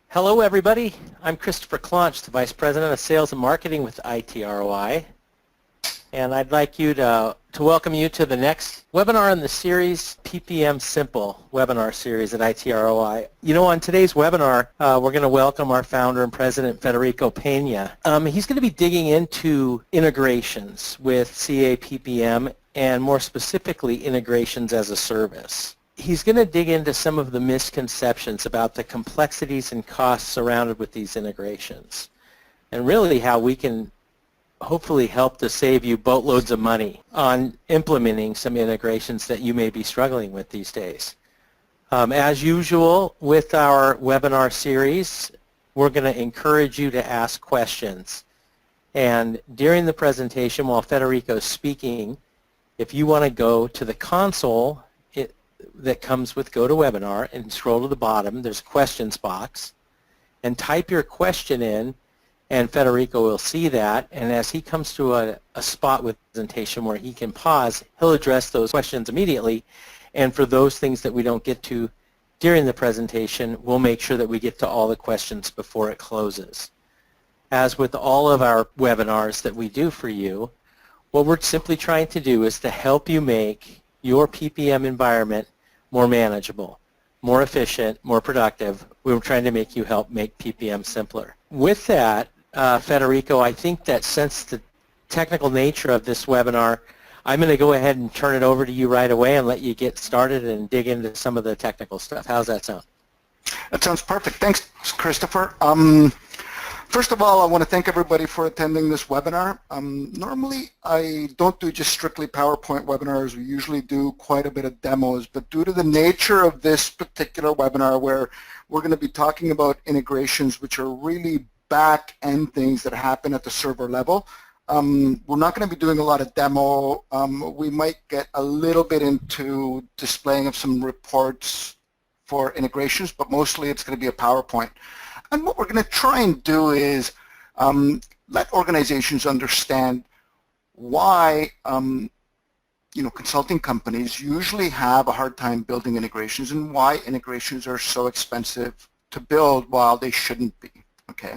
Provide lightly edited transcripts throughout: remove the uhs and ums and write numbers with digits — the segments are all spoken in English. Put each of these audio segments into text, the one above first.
Hello everybody, I'm Christopher Claunch, the Vice President of Sales and Marketing with IT-ROI, and I'd like you to welcome you to the next webinar in the series, PPM Simple webinar series at IT-ROI. You know, on today's webinar, we're going to welcome our founder and president, Federico Pena. He's going to be digging into integrations with CA PPM and more specifically integrations as a service. He's going to dig into some of the misconceptions about the complexities and costs surrounded with these integrations and really how we can hopefully help to save you boatloads of money on implementing some integrations that you may be struggling with these days. As usual with our webinar series, we're going to encourage you to ask questions. And during the presentation while Federico is speaking, if you want to go to the console that comes with GoToWebinar and scroll to the bottom, there's a questions box, and type your question in, and Federico will see that, and as he comes to a spot with the presentation where he can pause, he'll address those questions immediately, and for those things that we don't get to during the presentation, we'll make sure that we get to all the questions before it closes. As with all of our webinars that we do for you, what we're simply trying to do is to help you make your PPM environment more manageable, more efficient, more productive. We're trying to make you help make PPM simpler. With that, Federico, I think that since the technical nature of this webinar, I'm going to go ahead and turn it over to you right away and let you get started and dig into some of the technical stuff. How's that sound? That sounds perfect. Thanks, Christopher. First of all, I want to thank everybody for attending this webinar. Normally, I don't do just strictly PowerPoint webinars. We usually do quite a bit of demos, but due to the nature of this particular webinar where we're going to be talking about integrations which are really back-end things that happen at the server level, we're not going to be doing a lot of demo. We might get a little bit into displaying of some reports for integrations, but mostly it's going to be a PowerPoint. And what we're going to try and do is let organizations understand why consulting companies usually have a hard time building integrations and why integrations are so expensive to build while they shouldn't be. Okay.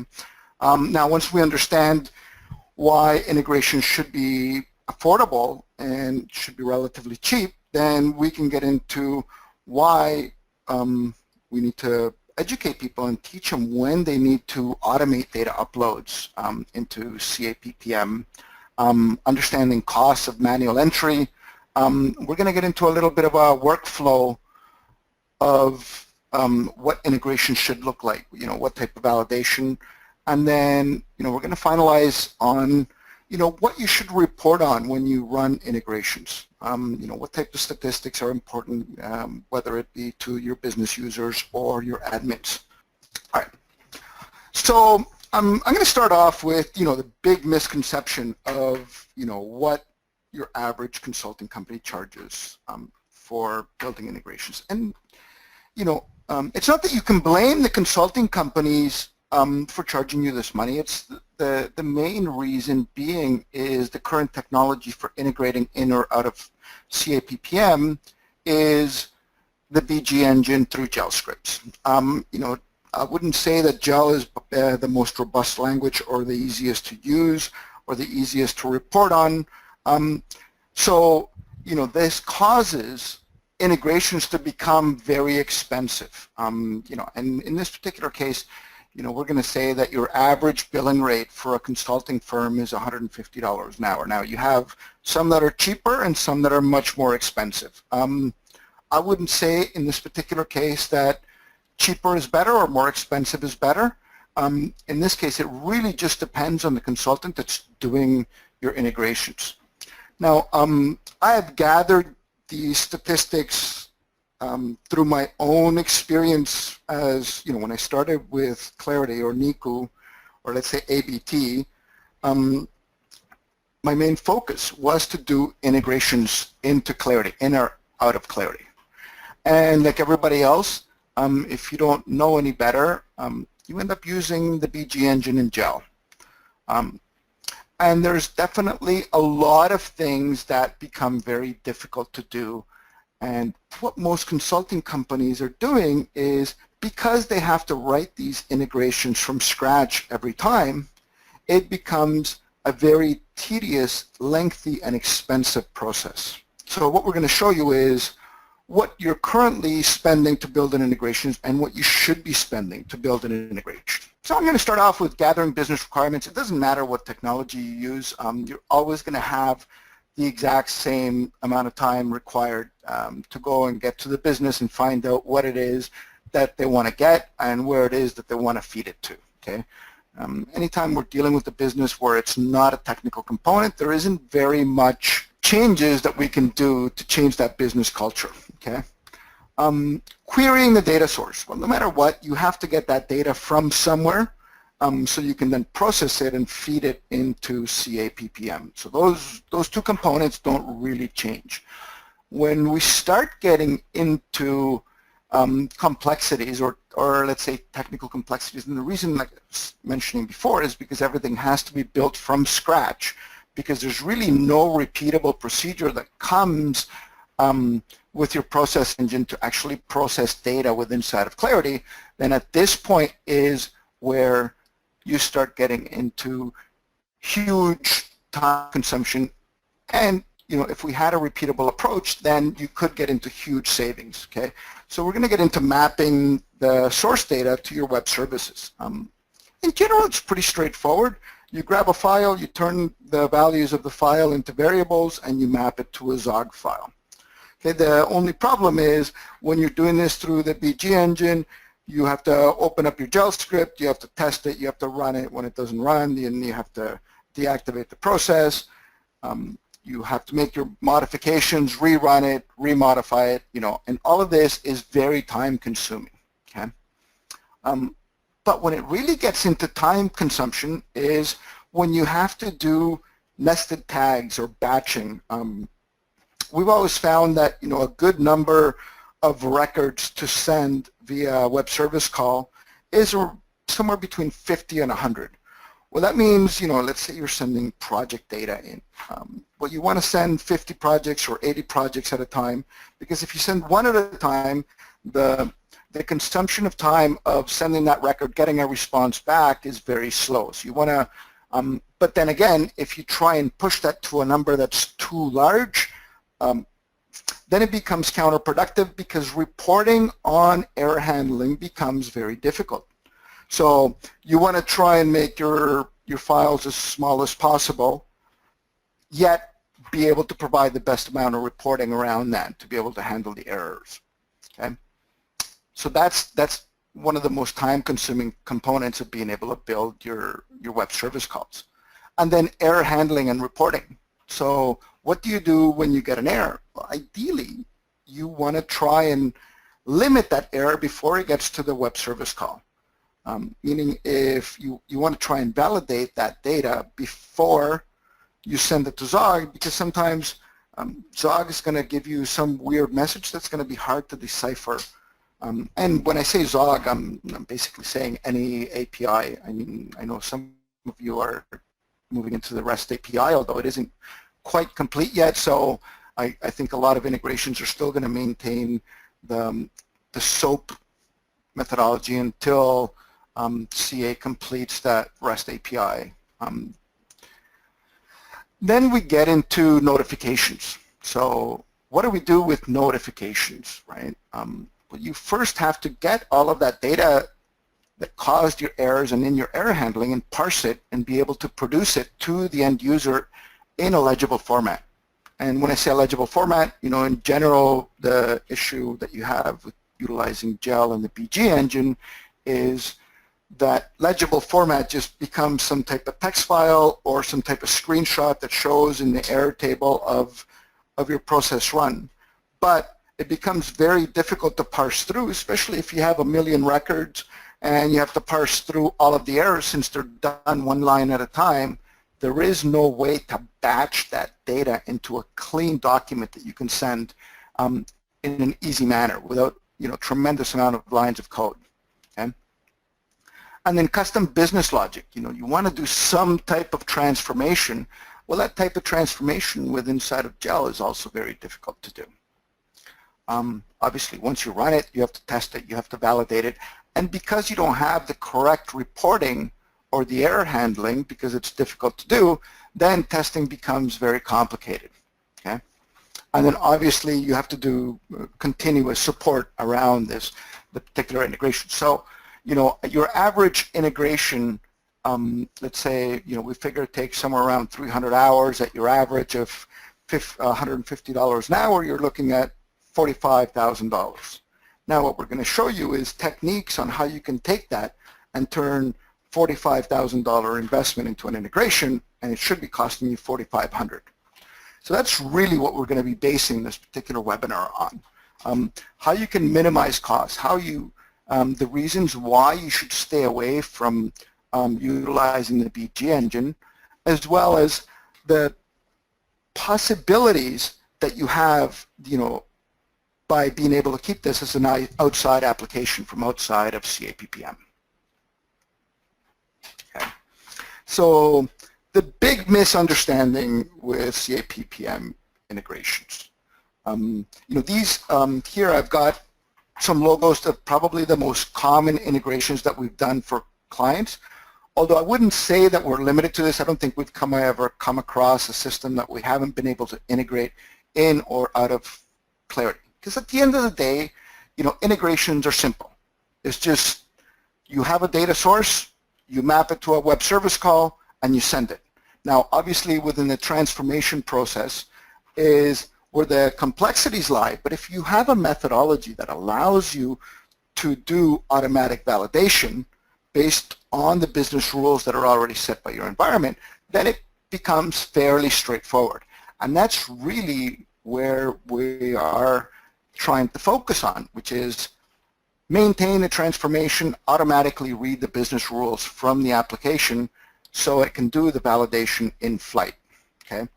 Now, once we understand why integrations should be affordable and should be relatively cheap, then we can get into why we need to educate people and teach them when they need to automate data uploads into CA PPM, understanding costs of manual entry. We're going to get into a little bit of a workflow of what integration should look like, what type of validation, and then we're going to finalize on what you should report on when you run integrations. What type of statistics are important, whether it be to your business users or your admins. All right. So I'm going to start off with the big misconception of what your average consulting company charges for building integrations. And it's not that you can blame the consulting companies for charging you this money. It's the main reason being is the current technology for integrating in or out of CA PPM is the BG engine through gel scripts. I wouldn't say that gel is the most robust language or the easiest to use or the easiest to report on. So this causes integrations to become very expensive. And in this particular case, we're going to say that your average billing rate for a consulting firm is $150 an hour. Now, you have some that are cheaper and some that are much more expensive. I wouldn't say in this particular case that cheaper is better or more expensive is better. In this case, it really just depends on the consultant that's doing your integrations. Now, I have gathered these statistics through my own experience as, when I started with Clarity or NICU, or let's say ABT, my main focus was to do integrations into Clarity, in or out of Clarity. And like everybody else, if you don't know any better, you end up using the BG engine in gel. And there's definitely a lot of things that become very difficult to do And what most consulting companies are doing is, because they have to write these integrations from scratch every time, it becomes a very tedious, lengthy, and expensive process. So what we're going to show you is what you're currently spending to build an integration and what you should be spending to build an integration. So I'm going to start off with gathering business requirements. It doesn't matter what technology you use. You're always going to have the exact same amount of time required to go and get to the business and find out what it is that they want to get and where it is that they want to feed it to. Okay. Anytime we're dealing with the business where it's not a technical component, there isn't very much changes that we can do to change that business culture. Okay. Querying the data source. Well, no matter what, you have to get that data from somewhere so you can then process it and feed it into CA PPM. So those two components don't really change. When we start getting into complexities or let's say technical complexities, and the reason, like I was mentioning before, is because everything has to be built from scratch, because there's really no repeatable procedure that comes with your process engine to actually process data with inside of Clarity. Then at this point is where you start getting into huge time consumption, and if we had a repeatable approach, then you could get into huge savings. Okay, so we're going to get into mapping the source data to your web services. In general, it's pretty straightforward. You grab a file, you turn the values of the file into variables, and you map it to a Zog file. Okay, the only problem is when you're doing this through the BG engine, you have to open up your gel script, you have to test it, you have to run it. When it doesn't run, then you have to deactivate the process. You have to make your modifications, rerun it, remodify it, and all of this is very time consuming. Okay. But when it really gets into time consumption is when you have to do nested tags or batching. We've always found that a good number of records to send via web service call is somewhere between 50 and 100. Well, that means, let's say you're sending project data in. Well, you want to send 50 projects or 80 projects at a time, because if you send one at a time, the consumption of time of sending that record, getting a response back is very slow. So you want to, but then again, if you try and push that to a number that's too large, then it becomes counterproductive, because reporting on error handling becomes very difficult. So you want to try and make your files as small as possible, yet be able to provide the best amount of reporting around that to be able to handle the errors. Okay, so that's one of the most time-consuming components of being able to build your web service calls. And then error handling and reporting. So what do you do when you get an error? Well, ideally, you want to try and limit that error before it gets to the web service call. Meaning if you want to try and validate that data before you send it to Zog, because sometimes Zog is going to give you some weird message that's going to be hard to decipher. And when I say Zog, I'm basically saying any API. I mean, I know some of you are moving into the REST API, although it isn't quite complete yet. So I think a lot of integrations are still going to maintain the SOAP methodology until CA completes that REST API. Then we get into notifications. So what do we do with notifications, right? Well, you first have to get all of that data that caused your errors and in your error handling and parse it and be able to produce it to the end user in a legible format. And when I say a legible format, in general, the issue that you have with utilizing GEL and the BG engine is that legible format just becomes some type of text file or some type of screenshot that shows in the error table of your process run. But it becomes very difficult to parse through, especially if you have a million records and you have to parse through all of the errors since they're done one line at a time. There is no way to batch that data into a clean document that you can send in an easy manner without tremendous amount of lines of code. Okay? And then custom business logic. You want to do some type of transformation. Well, that type of transformation with inside of GEL is also very difficult to do. Obviously, once you run it, you have to test it, you have to validate it, and because you don't have the correct reporting or the error handling, because it's difficult to do, then testing becomes very complicated, okay? And then obviously you have to do continuous support around the particular integration. So, your average integration, let's say, we figure it takes somewhere around 300 hours at your average of $150 an hour, you're looking at $45,000. Now what we're going to show you is techniques on how you can take that and turn $45,000 investment into an integration, and it should be costing you $4,500. So that's really what we're going to be basing this particular webinar on. How you can minimize costs, how you, the reasons why you should stay away from utilizing the BG engine, as well as the possibilities that you have, by being able to keep this as an outside application from outside of CA PPM. Okay. So the big misunderstanding with CA PPM integrations. These here I've got some logos of probably the most common integrations that we've done for clients. Although I wouldn't say that we're limited to this. I don't think we've ever come across a system that we haven't been able to integrate in or out of Clarity. Because at the end of the day, integrations are simple. It's just you have a data source, you map it to a web service call, and you send it. Now, obviously, within the transformation process is where the complexities lie, but if you have a methodology that allows you to do automatic validation based on the business rules that are already set by your environment, then it becomes fairly straightforward. And that's really where we are trying to focus on, which is maintain the transformation, automatically read the business rules from the application so it can do the validation in flight, okay?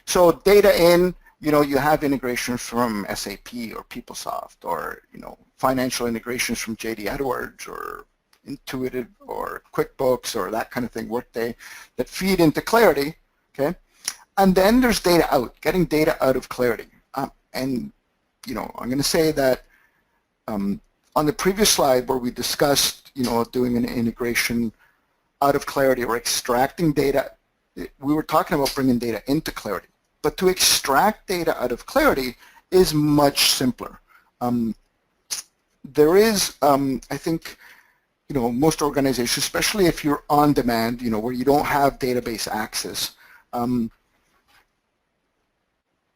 So data in, you have integrations from SAP or PeopleSoft, or, financial integrations from JD Edwards or Intuitive or QuickBooks or that kind of thing, Workday, that feed into Clarity, okay? And then there's data out, getting data out of Clarity. And, I'm going to say that on the previous slide where we discussed, doing an integration out of Clarity or extracting data, we were talking about bringing data into Clarity. But to extract data out of Clarity is much simpler. There is, I think, most organizations, especially if you're on demand, where you don't have database access,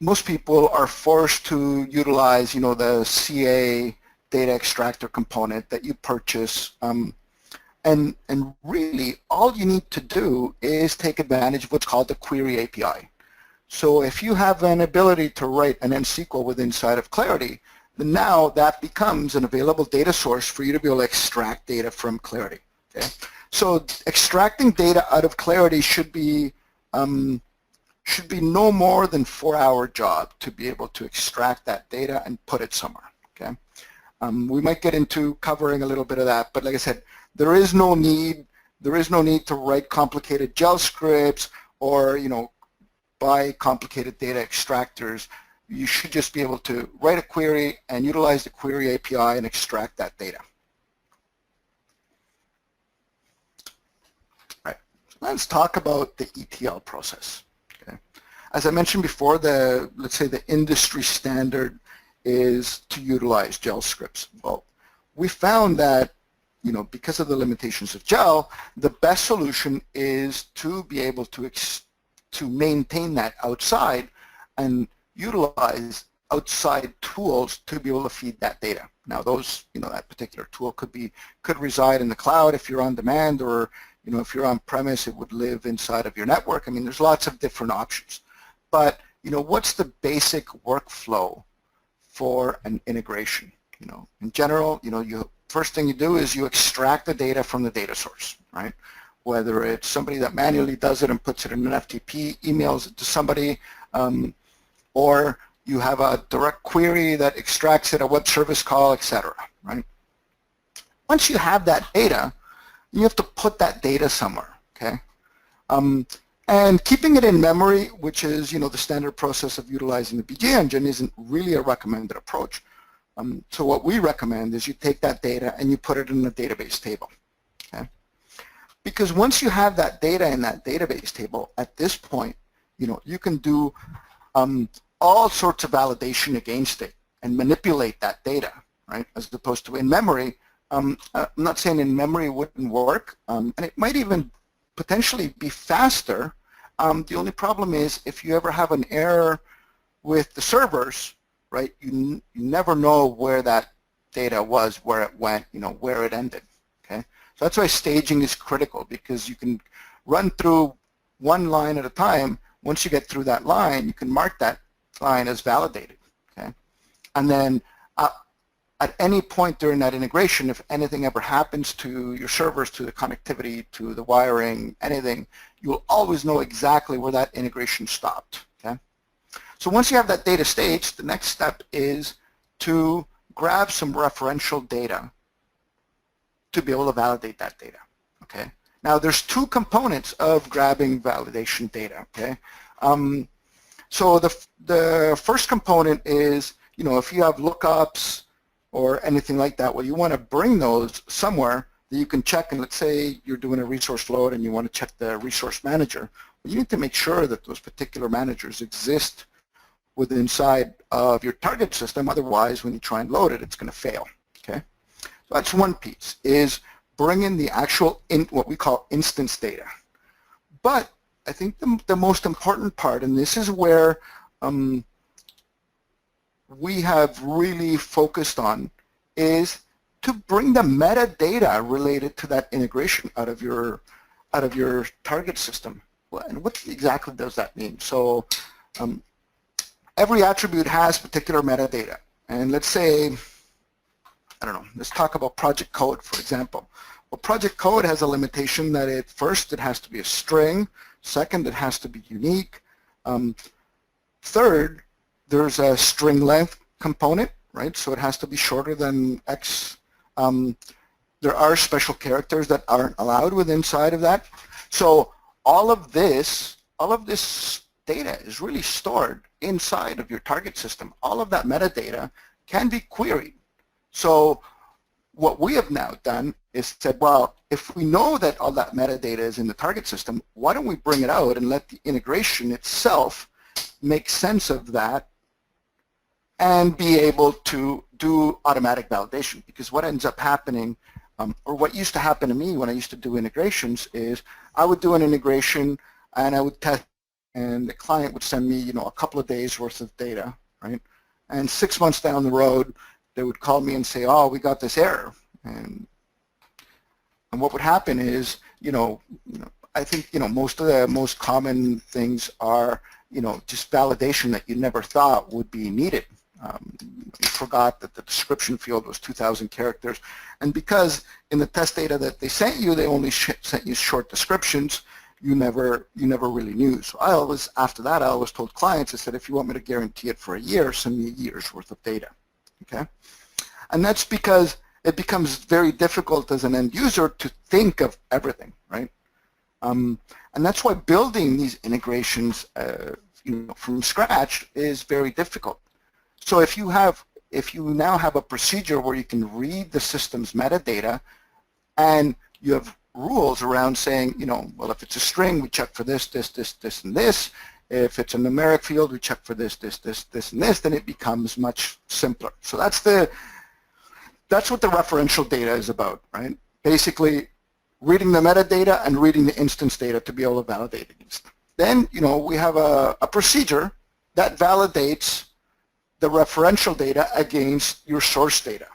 most people are forced to utilize, the CA data extractor component that you purchase. And really, all you need to do is take advantage of what's called the query API. So if you have an ability to write an NSQL within inside of Clarity, then now that becomes an available data source for you to be able to extract data from Clarity. Okay? So extracting data out of Clarity should be no more than 4-hour job to be able to extract that data and put it somewhere. Okay? We might get into covering a little bit of that, but like I said, there is no need to write complicated gel scripts or buy complicated data extractors. You should just be able to write a query and utilize the query API and extract that data. Right. Let's talk about the ETL process. Okay. As I mentioned before, let's say the industry standard is to utilize gel scripts. Well, we found that because of the limitations of gel, the best solution is to be able to maintain that outside and utilize outside tools to be able to feed that data. Now those, that particular tool could reside in the cloud if you're on demand, or if you're on premise, it would live inside of your network. I mean, there's lots of different options. But what's the basic workflow for an integration? In general, first thing you do is you extract the data from the data source, right? Whether it's somebody that manually does it and puts it in an FTP, emails it to somebody, or you have a direct query that extracts it, a web service call, etc. Right? Once you have that data, you have to put that data somewhere. Okay, and keeping it in memory, which is the standard process of utilizing the BG engine, isn't really a recommended approach. So what we recommend is you take that data and you put it in a database table. Okay? Because once you have that data in that database table, at this point, you can do all sorts of validation against it and manipulate that data, right? As opposed to in memory. I'm not saying in memory wouldn't work, and it might even potentially be faster. The only problem is if you ever have an error with the servers, right, you never know where that data was, where it went, where it ended, okay? So that's why staging is critical, because you can run through one line at a time. Once you get through that line, you can mark that line as validated, okay? And then at any point during that integration, if anything ever happens to your servers, to the connectivity, to the wiring, anything, you'll always know exactly where that integration stopped, okay? So once you have that data staged, the next step is to grab some referential data to be able to validate that data, okay? Now there's two components of grabbing validation data, okay? So the first component is, if you have lookups or anything like that, well, you want to bring those somewhere that you can check. And let's say you're doing a resource load and you want to check the resource manager. Well, you need to make sure that those particular managers exist within inside of your target system. Otherwise, when you try and load it, it's going to fail. Okay, so that's one piece, is bringing the actual what we call instance data. But I think the most important part, and this is where we have really focused on, is to bring the metadata related to that integration out of your target system. And what exactly does that mean? So every attribute has particular metadata. And let's say, I don't know, let's talk about project code, for example. Well, project code has a limitation that first, it has to be a string. Second, it has to be unique. Third, there's a string length component, right? So it has to be shorter than X. There are special characters that aren't allowed within inside of that. So all of this data is really stored inside of your target system. All of that metadata can be queried. So what we have now done is said, well, if we know that all that metadata is in the target system, why don't we bring it out and let the integration itself make sense of that and be able to do automatic validation? Because what ends up happening, or what used to happen to me when I used to do integrations, is I would do an integration and I would test, and the client would send me, a couple of days worth of data, right? And 6 months down the road, they would call me and say, oh, we got this error. And what would happen is, I think, most of the most common things are, just validation that you never thought would be needed. You forgot that the description field was 2,000 characters, and because in the test data that they sent you, they only sent you short descriptions, you never really knew. So I always, after that, I always told clients, I said, if you want me to guarantee it for a year, send me a year's worth of data, okay? And that's because it becomes very difficult as an end user to think of everything, right? And that's why building these integrations, from scratch is very difficult. So if you now have a procedure where you can read the system's metadata, and you have rules around saying, well, if it's a string, we check for this, this, this, this, and this. If it's a numeric field, we check for this, this, this, this, and this. Then it becomes much simpler. So that's what the referential data is about, right? Basically, reading the metadata and reading the instance data to be able to validate against. Then, we have a procedure that validates the referential data against your source data,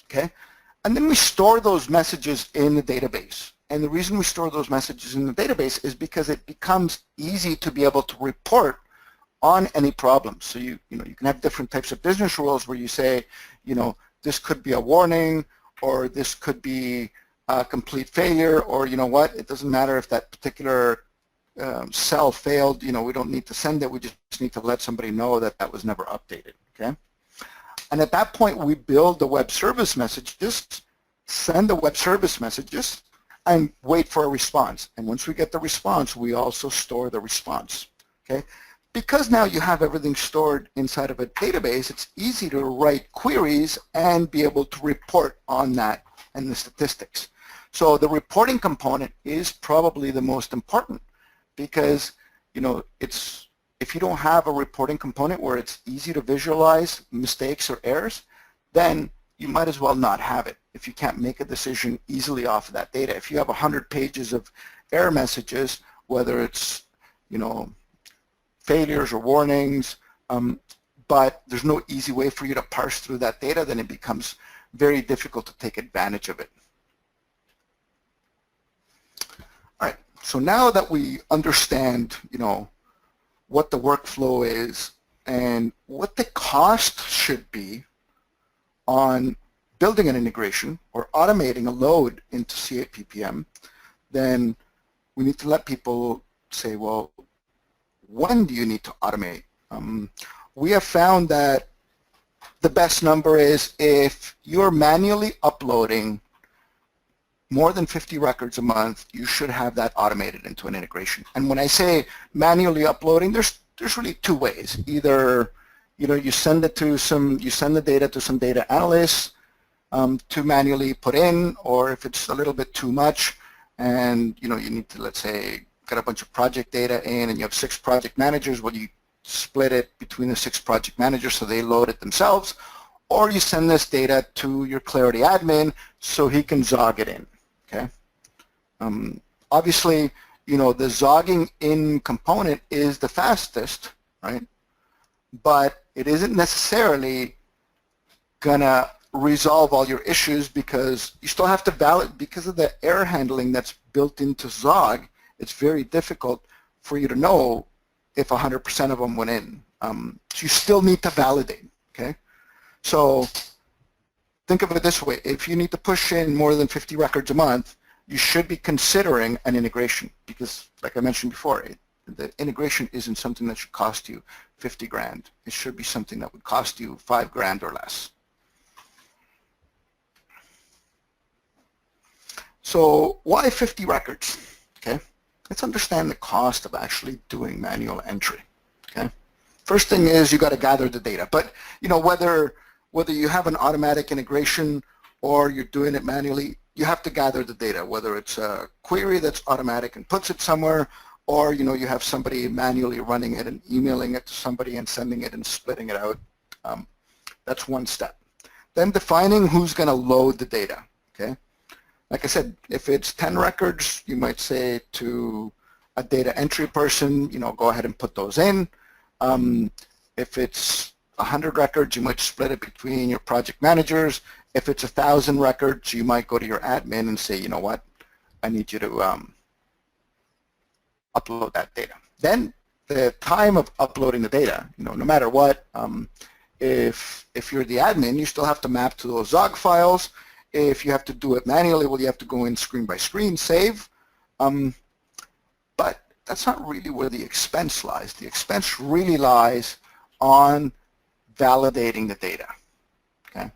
okay? And then we store those messages in the database. And the reason we store those messages in the database is because it becomes easy to be able to report on any problems. So you can have different types of business rules where you say, this could be a warning, or this could be a complete failure, or it doesn't matter if that particular cell failed, we don't need to send it, we just need to let somebody know that that was never updated, okay? And at that point, we build the web service messages, send the web service messages, and wait for a response. And once we get the response, we also store the response, okay? because now you have everything stored inside of a database, it's easy to write queries and be able to report on that and the statistics. So the reporting component is probably the most important because, you know, if you don't have a reporting component where it's easy to visualize mistakes or errors, then you might as well not have it if you can't make a decision easily off of that data. If you have 100 pages of error messages, whether it's, you know, failures or warnings, but there's no easy way for you to parse through that data, then it becomes very difficult to take advantage of it. All right, so now that we understand, you know, what the workflow is and what the cost should be on building an integration or automating a load into CA PPM, then we need to let people say, well, when do you need to automate? We have found that the best number is if you're manually uploading more than 50 records a month, you should have that automated into an integration. And when I say manually uploading, there's really two ways. Either, you know, you send the data to some data analysts to manually put in, or if it's a little bit too much and, you know, you need to, let's say, get a bunch of project data in and you have 6 project managers, well, you split it between the 6 project managers so they load it themselves, or you send this data to your Clarity admin so he can zog it in, okay? Obviously, you know, the zogging in component is the fastest, right? But it isn't necessarily gonna resolve all your issues because you still have to validate, because of the error handling that's built into Zog, it's very difficult for you to know if 100% of them went in. So you still need to validate, okay? So think of it this way. If you need to push in more than 50 records a month, you should be considering an integration because, like I mentioned before, the integration isn't something that should cost you 50 grand. It should be something that would cost you 5 grand or less. So why 50 records? Okay, let's understand the cost of actually doing manual entry. Okay, first thing is you got to gather the data. But you know, whether you have an automatic integration or you're doing it manually, you have to gather the data. Whether it's a query that's automatic and puts it somewhere, or you know, you have somebody manually running it and emailing it to somebody and sending it and splitting it out. That's one step. Then defining who's going to load the data. Okay. Like I said, if it's 10 records, you might say to a data entry person, you know, go ahead and put those in. If it's 100 records, you might split it between your project managers. If it's 1,000 records, you might go to your admin and say, you know what, I need you to upload that data. Then the time of uploading the data, you know, no matter what, if you're the admin, you still have to map to those Zog files. If you have to do it manually, well, you have to go in screen by screen, save. But that's not really where the expense lies. The expense really lies on validating the data. Okay?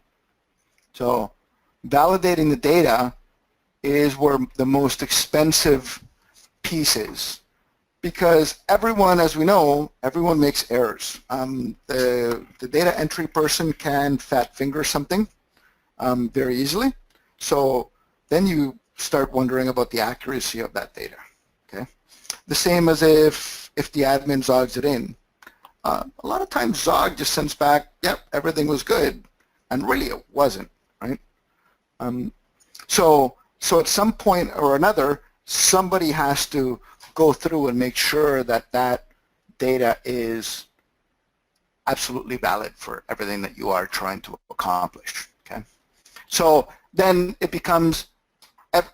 So validating the data is where the most expensive piece is. Because everyone, as we know, everyone makes errors. The data entry person can fat finger something very easily. So then you start wondering about the accuracy of that data. Okay, the same as if the admin zogs it in. A lot of times Zog just sends back, yep, everything was good, and really it wasn't, right? So at some point or another, somebody has to go through and make sure that that data is absolutely valid for everything that you are trying to accomplish. Okay. So then it becomes,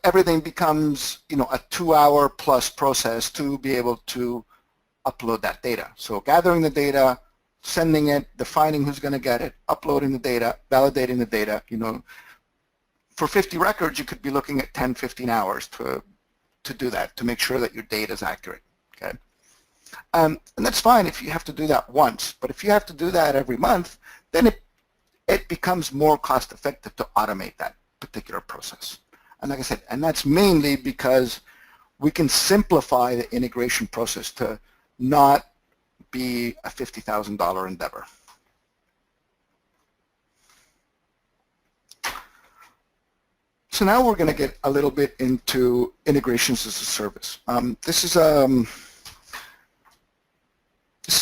everything becomes, you know, a 2-hour plus process to be able to upload that data. So gathering the data, sending it, defining who's going to get it, uploading the data, validating the data. You know, for 50 records, you could be looking at 10, 15 hours to do that, to make sure that your data is accurate. Okay. And that's fine if you have to do that once, but if you have to do that every month, then it becomes more cost effective to automate that particular process. And like I said, and that's mainly because we can simplify the integration process to not be a $50,000 endeavor. So now we're going to get a little bit into integrations as a service. This is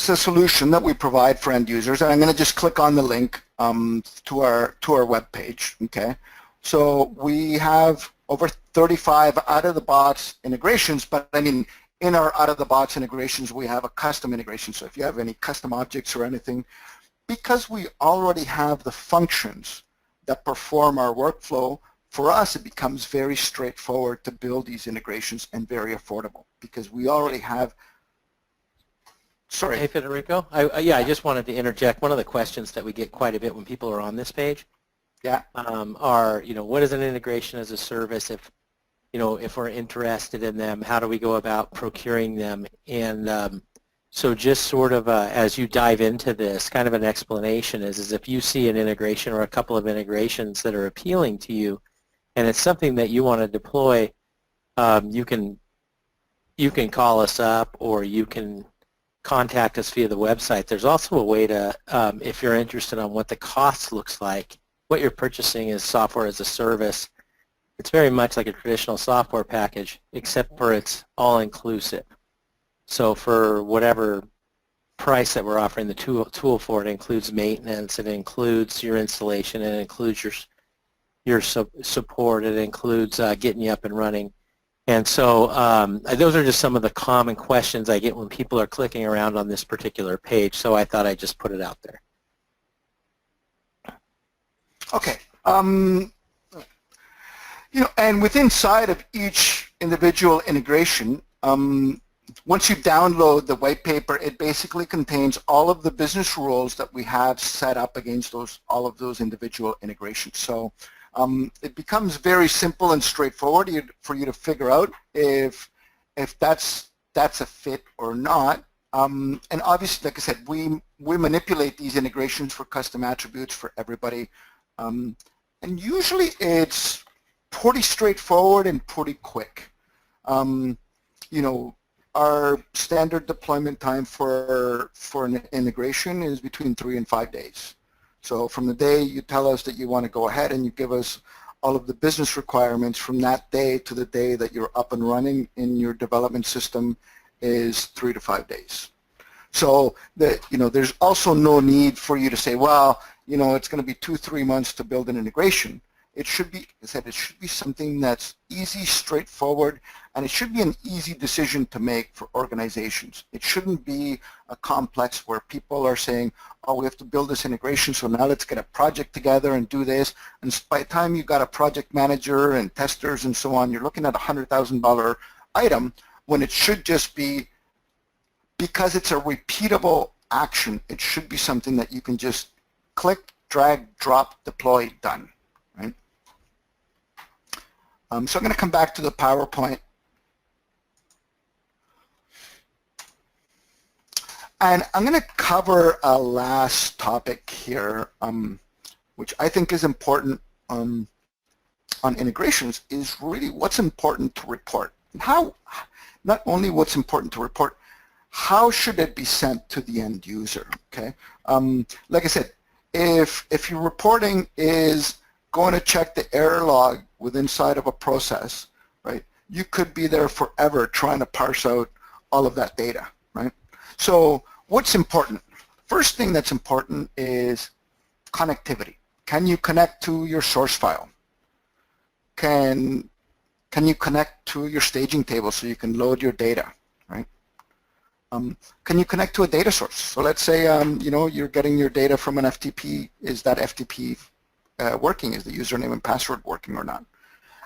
a solution that we provide for end users, and I'm going to just click on the link to our web page. Okay, so we have over 35 out-of-the-box integrations, but I mean, in our out-of-the-box integrations, we have a custom integration. So if you have any custom objects or anything, because we already have the functions that perform our workflow, for us, it becomes very straightforward to build these integrations and very affordable because we already have. Sorry. Hey, Federico. I just wanted to interject. One of the questions that we get quite a bit when people are on this page, are what is an integration as a service? If we're interested in them, how do we go about procuring them? And so just sort of as you dive into this, kind of an explanation is if you see an integration or a couple of integrations that are appealing to you, and it's something that you want to deploy, you can call us up or you can contact us via the website. There's also a way to, if you're interested on what the cost looks like, what you're purchasing is software as a service. It's very much like a traditional software package, except for it's all-inclusive. So for whatever price that we're offering the tool for, it includes maintenance, it includes your installation, it includes your support, it includes getting you up and running. And so those are just some of the common questions I get when people are clicking around on this particular page, so I thought I'd just put it out there. Okay. And within side of each individual integration, once you download the white paper, it basically contains all of the business rules that we have set up against all of those individual integrations. So it becomes very simple and straightforward for you to figure out if that's a fit or not. And obviously, like I said, we manipulate these integrations for custom attributes for everybody. And usually it's pretty straightforward and pretty quick. Our standard deployment time for an integration is between 3 and 5 days. So from the day you tell us that you want to go ahead and you give us all of the business requirements, from that day to the day that you're up and running in your development system is 3 to 5 days. So there's also no need for you to say, well, it's going to be 2-3 months to build an integration. It should be, like I said, it should be something that's easy, straightforward, and it should be an easy decision to make for organizations. It shouldn't be a complex where people are saying, oh, we have to build this integration, so now let's get a project together and do this. And by the time you've got a project manager and testers and so on, you're looking at a $100,000 item when it should just be, because it's a repeatable action, it should be something that you can just click, drag, drop, deploy, done. Right? So I'm going to come back to the PowerPoint. And I'm going to cover a last topic here, which I think is important on integrations, is really what's important to report. And how, not only what's important to report, how should it be sent to the end user, okay? Like I said, if your reporting is going to check the error log within inside of a process, right, you could be there forever trying to parse out all of that data, right? So what's important? First thing that's important is connectivity. Can you connect to your source file? Can you connect to your staging table so you can load your data, right? Can you connect to a data source? So let's say you're getting your data from an FTP. Is that FTP working? Is the username and password working or not?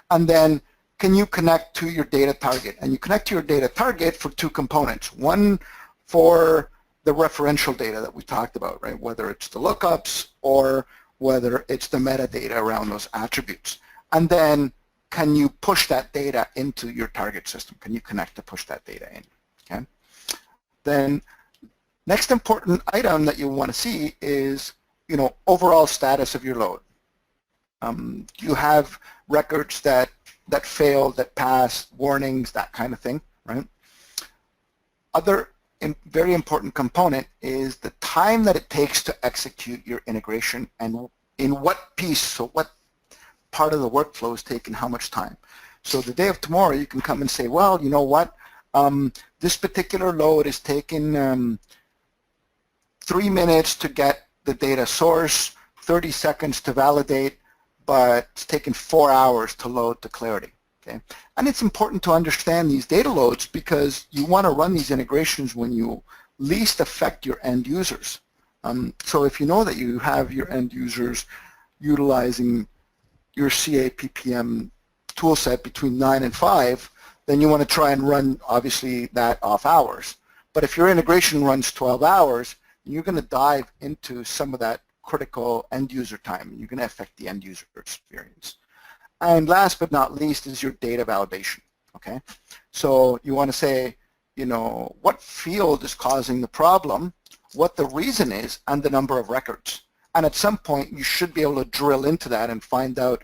And then can you connect to your data target? And you connect to your data target for two components. One for the referential data that we talked about, right? Whether it's the lookups or whether it's the metadata around those attributes. And then can you push that data into your target system? Can you connect to push that data in? Okay. Then next important item that you want to see is, overall status of your load. You have records that failed, that passed, warnings, that kind of thing, right? Other very important component is the time that it takes to execute your integration and in what piece, so what part of the workflow is taking how much time. So the day of tomorrow you can come and say, well, you know what, this particular load is taking 3 minutes to get the data source, 30 seconds to validate, but it's taken 4 hours to load to Clarity. Okay? And it's important to understand these data loads because you want to run these integrations when you least affect your end users. So if you know that you have your end users utilizing your CA PPM toolset between 9 and 5, then you want to try and run, obviously, that off hours. But if your integration runs 12 hours, you're going to dive into some of that critical end user time, and you're going to affect the end user experience. And last but not least is your data validation. Okay, so you want to say, you know, what field is causing the problem, what the reason is, and the number of records. And at some point, you should be able to drill into that and find out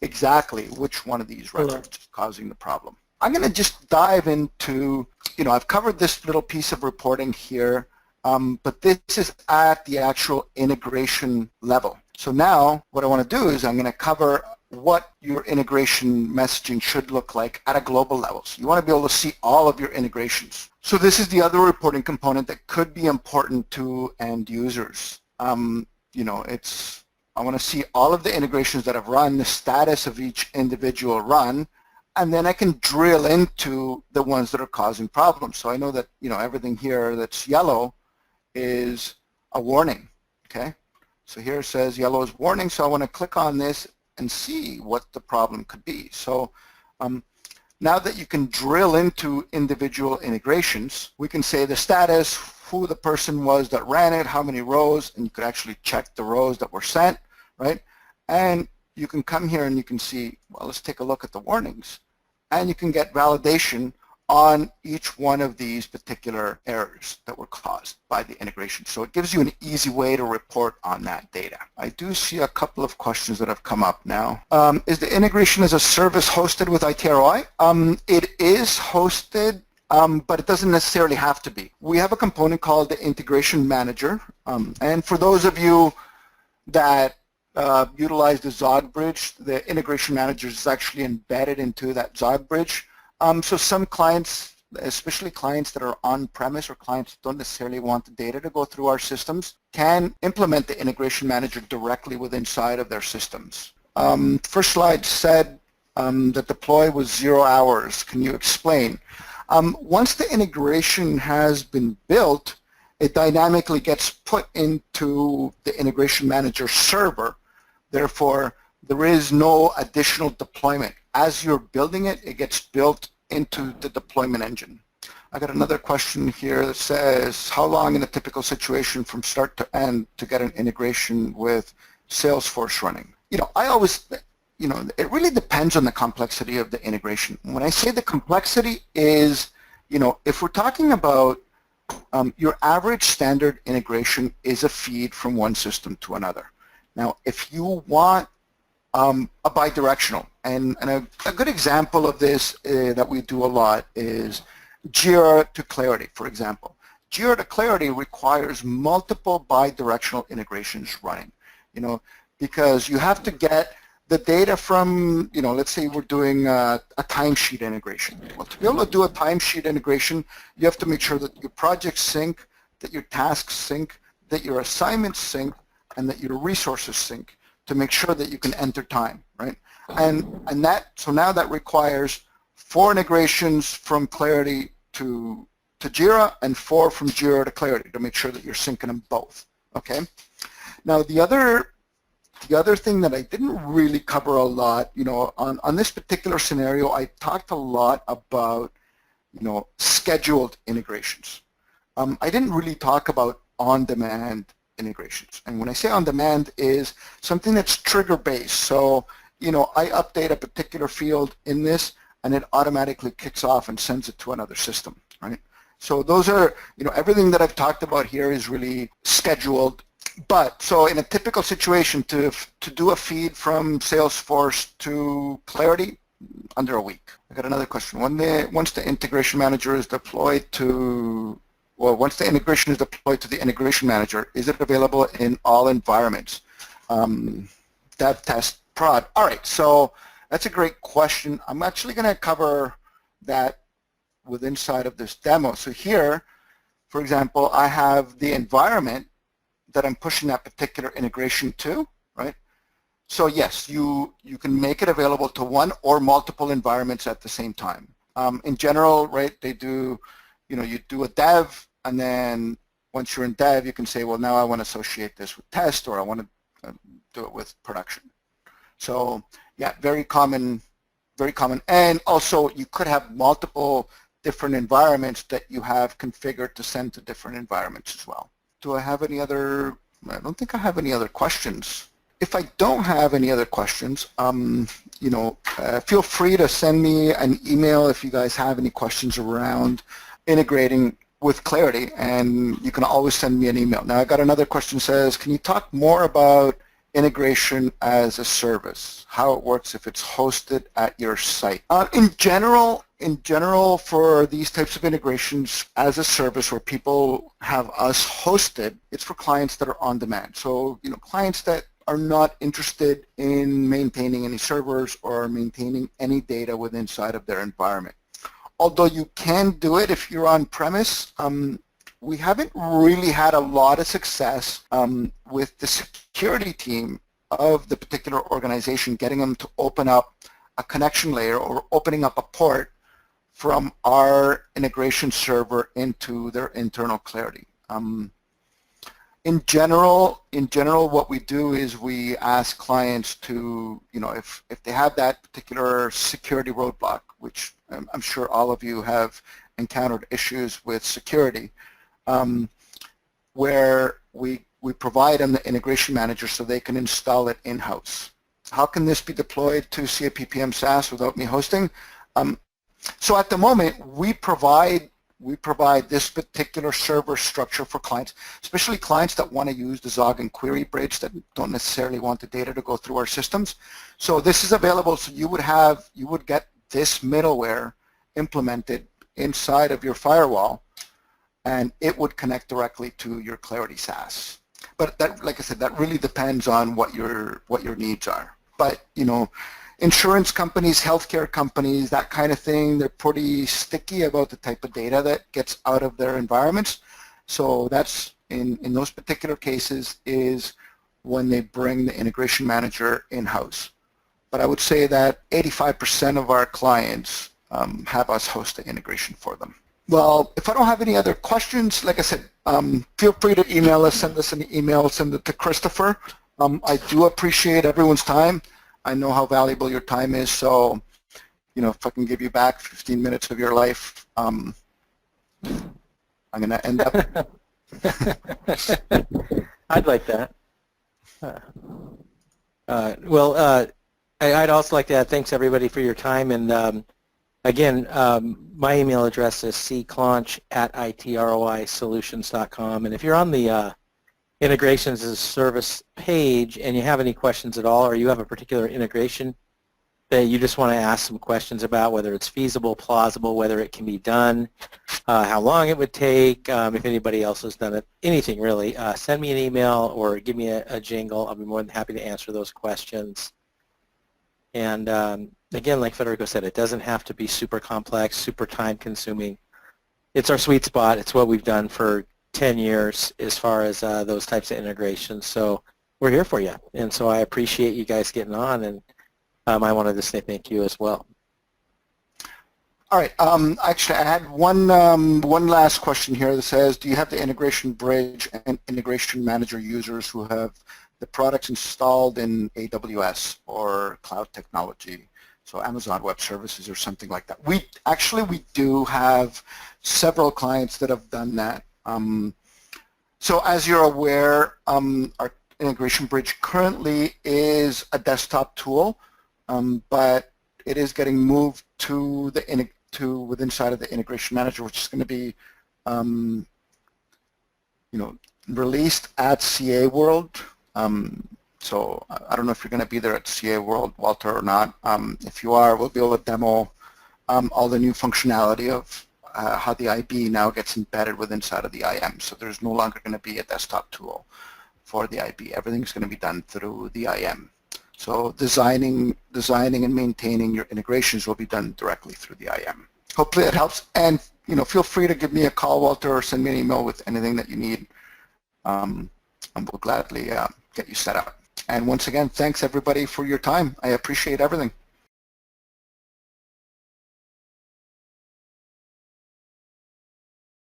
exactly which one of these records is causing the problem. I'm going to just dive into, you know, I've covered this little piece of reporting here. But this is at the actual integration level. So now what I want to do is I'm going to cover what your integration messaging should look like at a global level. So you want to be able to see all of your integrations. So this is the other reporting component that could be important to end users. You know, I want to see all of the integrations that have run, the status of each individual run, and then I can drill into the ones that are causing problems. So I know that, you know, everything here that's yellow is a warning. Okay, so here it says yellow is warning, so I want to click on this and see what the problem could be. So now that you can drill into individual integrations, we can say the status, who the person was that ran it, how many rows, and you could actually check the rows that were sent, right? And you can come here and you can see, well, let's take a look at the warnings, and you can get validation on each one of these particular errors that were caused by the integration. So it gives you an easy way to report on that data. I do see a couple of questions that have come up now. Is the integration as a service hosted with IT-ROI? It is hosted, but it doesn't necessarily have to be. We have a component called the Integration Manager, and for those of you that utilize the Zog bridge, the Integration Manager is actually embedded into that Zog bridge. So some clients, especially clients that are on-premise or clients that don't necessarily want the data to go through our systems, can implement the Integration Manager directly within inside of their systems. First slide said that deploy was 0 hours. Can you explain? Once the integration has been built, it dynamically gets put into the Integration Manager server. Therefore, there is no additional deployment. As you're building it, it gets built into the deployment engine. I got another question here that says, how long in a typical situation from start to end to get an integration with Salesforce running? You know, I always, you know, it really depends on the complexity of the integration. When I say the complexity is, you know, if we're talking about your average standard integration is a feed from one system to another. Now, if you want a bidirectional, and a good example of this that we do a lot is Jira to Clarity, for example. Jira to Clarity requires multiple bidirectional integrations running, you know, because you have to get the data from, you know, let's say we're doing a timesheet integration. Well, to be able to do a timesheet integration, you have to make sure that your projects sync, that your tasks sync, that your assignments sync, and that your resources sync to make sure that you can enter time, right? And that, so now that requires 4 integrations from Clarity to Jira and 4 from Jira to Clarity to make sure that you're syncing them both, okay? Now the other thing that I didn't really cover a lot, you know, on this particular scenario, I talked a lot about, you know, scheduled integrations. I didn't really talk about on-demand integrations. And when I say on-demand is something that's trigger-based. So, you know, I update a particular field in this and it automatically kicks off and sends it to another system, right? So those are, you know, everything that I've talked about here is really scheduled. But so in a typical situation to do a feed from Salesforce to Clarity, under a week. I got another question. Once the Integration Manager is deployed to well, once the integration is deployed to the integration manager, is it available in all environments? Dev, test, prod. All right, so that's a great question. I'm actually going to cover that with inside of this demo. So here, for example, I have the environment that I'm pushing that particular integration to, right? So yes, you can make it available to one or multiple environments at the same time. In general, right, they do, you do a dev, and then once you're in dev, you can say, well, now I want to associate this with test, or I want to do it with production. So yeah, very common, very common. And also, you could have multiple different environments that you have configured to send to different environments as well. Do I have any other? I don't think I have any other questions. If I don't have any other questions, feel free to send me an email if you guys have any questions around integrating with Clarity, and you can always send me an email. Now, I got another question that says, can you talk more about integration as a service, how it works if it's hosted at your site? In general, for these types of integrations as a service where people have us hosted, it's for clients that are on demand. So, clients that are not interested in maintaining any servers or maintaining any data within inside of their environment. Although you can do it if you're on premise, we haven't really had a lot of success with the security team of the particular organization, getting them to open up a connection layer or opening up a port from our integration server into their internal Clarity. In general, what we do is we ask clients to, if they have that particular security roadblock, which I'm sure all of you have encountered issues with security, where we provide them the integration manager so they can install it in-house. How can this be deployed to CA PPM SaaS without me hosting? So at the moment, we provide this particular server structure for clients, especially clients that want to use the Zog and Query bridge that don't necessarily want the data to go through our systems. So this is available, so you would get this middleware implemented inside of your firewall, and it would connect directly to your Clarity SaaS. But that, like I said, that really depends on what your needs are. But insurance companies, healthcare companies, that kind of thing, they're pretty sticky about the type of data that gets out of their environments. So that's, in those particular cases, is when they bring the integration manager in-house. But I would say that 85% of our clients have us host the integration for them. Well, if I don't have any other questions, like I said, feel free to email us, send us an email, send it to Christopher. I do appreciate everyone's time. I know how valuable your time is, so if I can give you back 15 minutes of your life, I'm going to end up. I'd like that. I'd also like to add thanks everybody for your time, and again, my email address is cclaunch@itroisolutions.com, and if you're on the integrations as a service page and you have any questions at all, or you have a particular integration that you just want to ask some questions about, whether it's feasible, plausible, whether it can be done, how long it would take, if anybody else has done it, anything really, send me an email or give me a jingle. I'll be more than happy to answer those questions. And again, like Federico said, it doesn't have to be super complex, super time-consuming. It's our sweet spot. It's what we've done for 10 years as far as those types of integrations. So we're here for you. And so I appreciate you guys getting on, and I wanted to say thank you as well. All right. Actually, I had one last question here that says, do you have the integration bridge and integration manager users who have the products installed in AWS or cloud technology, so Amazon Web Services or something like that? We do have several clients that have done that. So as you're aware, our integration bridge currently is a desktop tool, but it is getting moved to within inside of the integration manager, which is going to be released at CA World. So I don't know if you're going to be there at CA World, Walter, or not. If you are, we'll be able to demo all the new functionality of how the IB now gets embedded with inside of the IM. So there's no longer going to be a desktop tool for the IB. Everything's going to be done through the IM. So designing and maintaining your integrations will be done directly through the IM. Hopefully that helps. And feel free to give me a call, Walter, or send me an email with anything that you need. And we'll gladly get you set up. And once again, thanks everybody for your time. I appreciate everything.